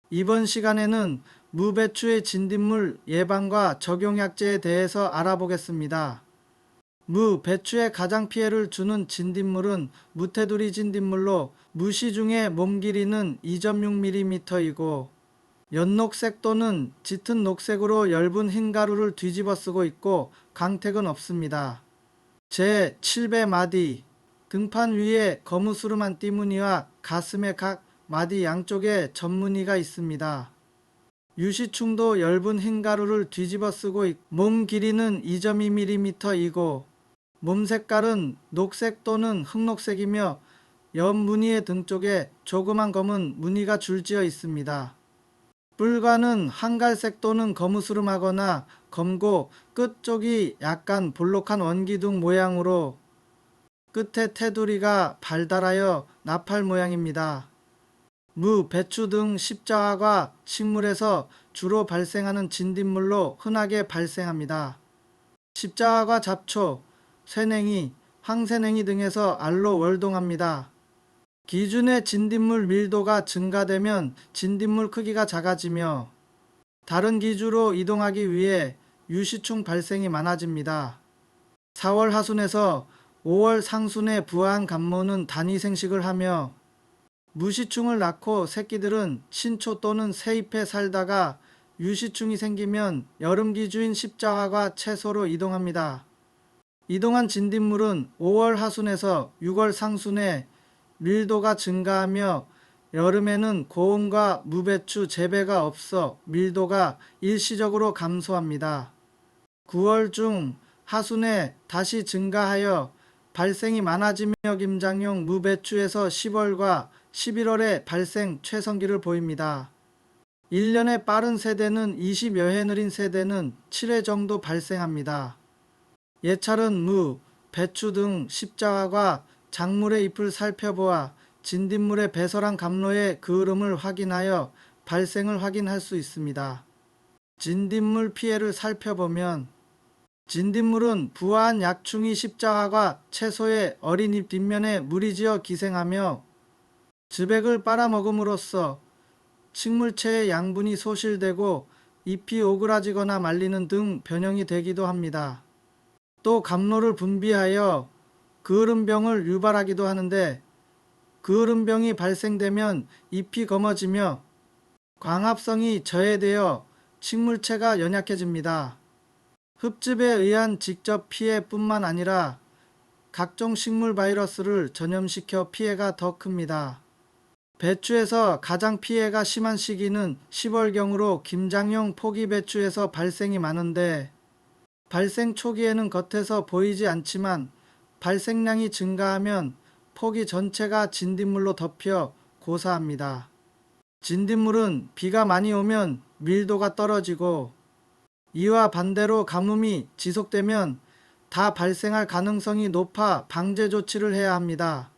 이번 시간에는 무배추의 진딧물 예방과 적용약제에 대해서 알아보겠습니다. 무배추에 가장 피해를 주는 진딧물은 무테두리 진딧물로 무시중에 몸 길이는 2.6mm이고 연녹색 또는 짙은 녹색으로 엷은 흰 가루를 뒤집어 쓰고 있고 강택은 없습니다. 제7배 마디 등판 위에 거무스름한 띠무늬와 가슴의 각 마디 양쪽에 점무늬가 있습니다. 유시충도 엷은 흰 가루를 뒤집어 쓰고 몸 길이는 2.2mm이고 몸 색깔은 녹색 또는 흑녹색이며 옆 무늬의 등 쪽에 조그만 검은 무늬가 줄지어 있습니다. 뿔과는 한갈색 또는 거무스름하거나 검고 끝 쪽이 약간 볼록한 원기둥 모양으로 끝에 테두리가 발달하여 나팔 모양입니다. 무, 배추 등 십자화과 식물에서 주로 발생하는 진딧물로 흔하게 발생합니다. 십자화과 잡초, 새냉이, 황새냉이 등에서 알로 월동합니다. 기준의 진딧물 밀도가 증가되면 진딧물 크기가 작아지며 다른 기주로 이동하기 위해 유시충 발생이 많아집니다. 4월 하순에서 5월 상순에 부화한 감모는 단위 생식을 하며 무시충을 낳고 새끼들은 신초 또는 새잎에 살다가 유시충이 생기면 여름 기주인 십자화과 채소로 이동합니다. 이동한 진딧물은 5월 하순에서 6월 상순에 밀도가 증가하며 여름에는 고온과 무배추 재배가 없어 밀도가 일시적으로 감소합니다. 9월 중 하순에 다시 증가하여 발생이 많아지며 김장용 무배추에서 10월과 11월에 발생 최성기를 보입니다. 1년의 빠른 세대는 20여 해, 느린 세대는 7회 정도 발생합니다. 예찰은 무, 배추 등 십자화과 작물의 잎을 살펴보아 진딧물의 배설한 감로의 그을음을 확인하여 발생을 확인할 수 있습니다. 진딧물 피해를 살펴보면 진딧물은 부화한 약충이 십자화과 채소의 어린 잎 뒷면에 무리지어 기생하며 즙액을 빨아먹음으로써 식물체의 양분이 소실되고 잎이 오그라지거나 말리는 등 변형이 되기도 합니다. 또 감로를 분비하여 그을음병을 유발하기도 하는데 그을음병이 발생되면 잎이 검어지며 광합성이 저해되어 식물체가 연약해집니다. 흡즙에 의한 직접 피해뿐만 아니라 각종 식물 바이러스를 전염시켜 피해가 더 큽니다. 배추에서 가장 피해가 심한 시기는 10월경으로 김장용 포기 배추에서 발생이 많은데 발생 초기에는 겉에서 보이지 않지만 발생량이 증가하면 포기 전체가 진딧물로 덮여 고사합니다. 진딧물은 비가 많이 오면 밀도가 떨어지고 이와 반대로 가뭄이 지속되면 다 발생할 가능성이 높아 방제 조치를 해야 합니다.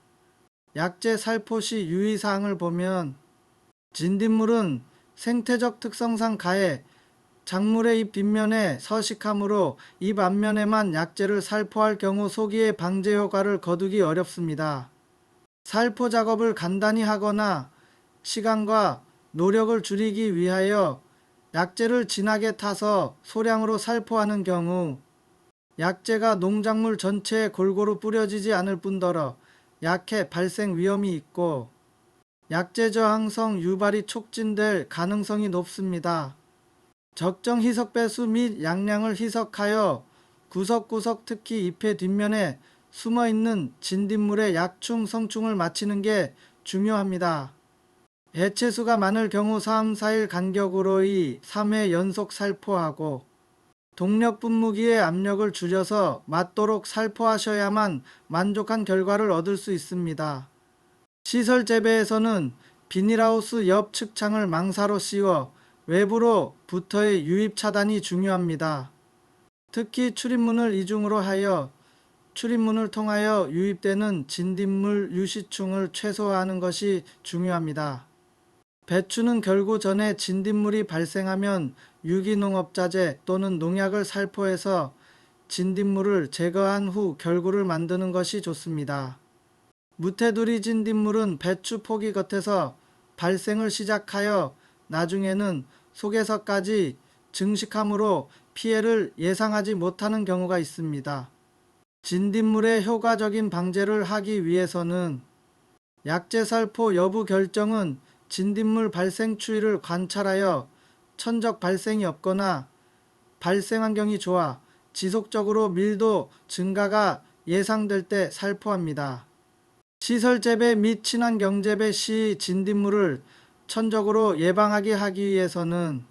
약제 살포 시 유의사항을 보면 진딧물은 생태적 특성상 가해 작물의 잎 뒷면에 서식하므로 잎 앞면에만 약제를 살포할 경우 소기의 방제 효과를 거두기 어렵습니다. 살포 작업을 간단히 하거나 시간과 노력을 줄이기 위하여 약제를 진하게 타서 소량으로 살포하는 경우 약제가 농작물 전체에 골고루 뿌려지지 않을 뿐더러 약해 발생 위험이 있고 약제 저항성 유발이 촉진될 가능성이 높습니다. 적정 희석 배수 및 양량을 희석하여 구석구석 특히 잎의 뒷면에 숨어있는 진딧물의 약충, 성충을 맞히는 게 중요합니다. 해체수가 많을 경우 3, 4일 간격으로 3회 연속 살포하고 동력 분무기의 압력을 줄여서 맞도록 살포하셔야만 만족한 결과를 얻을 수 있습니다. 시설 재배에서는 비닐하우스 옆 측창을 망사로 씌워 외부로 부터의 유입 차단이 중요합니다. 특히 출입문을 이중으로 하여 출입문을 통하여 유입되는 진딧물 유시충을 최소화하는 것이 중요합니다. 배추는 결구 전에 진딧물이 발생하면 유기농업자재 또는 농약을 살포해서 진딧물을 제거한 후 결구를 만드는 것이 좋습니다. 무테두리 진딧물은 배추 포기 겉에서 발생을 시작하여 나중에는 속에서까지 증식함으로 피해를 예상하지 못하는 경우가 있습니다. 진딧물의 효과적인 방제를 하기 위해서는 약재살포 여부 결정은 진딧물 발생 추이를 관찰하여 천적 발생이 없거나 발생 환경이 좋아 지속적으로 밀도 증가가 예상될 때 살포합니다. 시설 재배 및 친환경 재배 시 진딧물을 천적으로 예방하게 하기 위해서는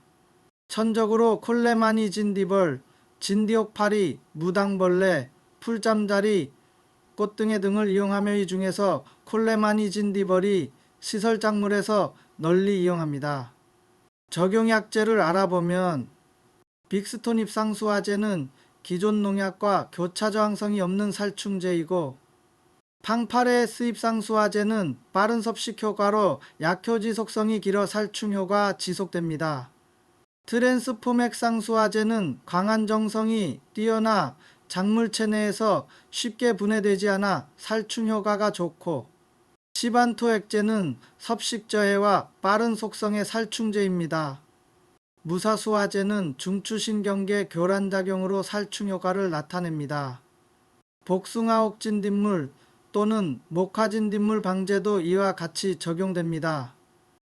천적으로 콜레마니 진디벌, 진디옥파리, 무당벌레, 풀잠자리, 꽃등의 등을 이용하며 이 중에서 콜레마니 진디벌이 시설 작물에서 널리 이용합니다. 적용약재를 알아보면 빅스톤 잎상수화제는 기존 농약과 교차 저항성이 없는 살충제이고 팡파레스 잎상수화제는 빠른 섭식 효과로 약효 지속성이 길어 살충 효과 지속됩니다. 트랜스포맥 상수화제는 강한 정성이 뛰어나 작물체 내에서 쉽게 분해되지 않아 살충 효과가 좋고 시반토액제는 섭식 저해와 빠른 속성의 살충제입니다. 무사수화제는 중추신경계 교란작용으로 살충 효과를 나타냅니다. 복숭아옥 진딧물 또는 목화진딧물 방제도 이와 같이 적용됩니다.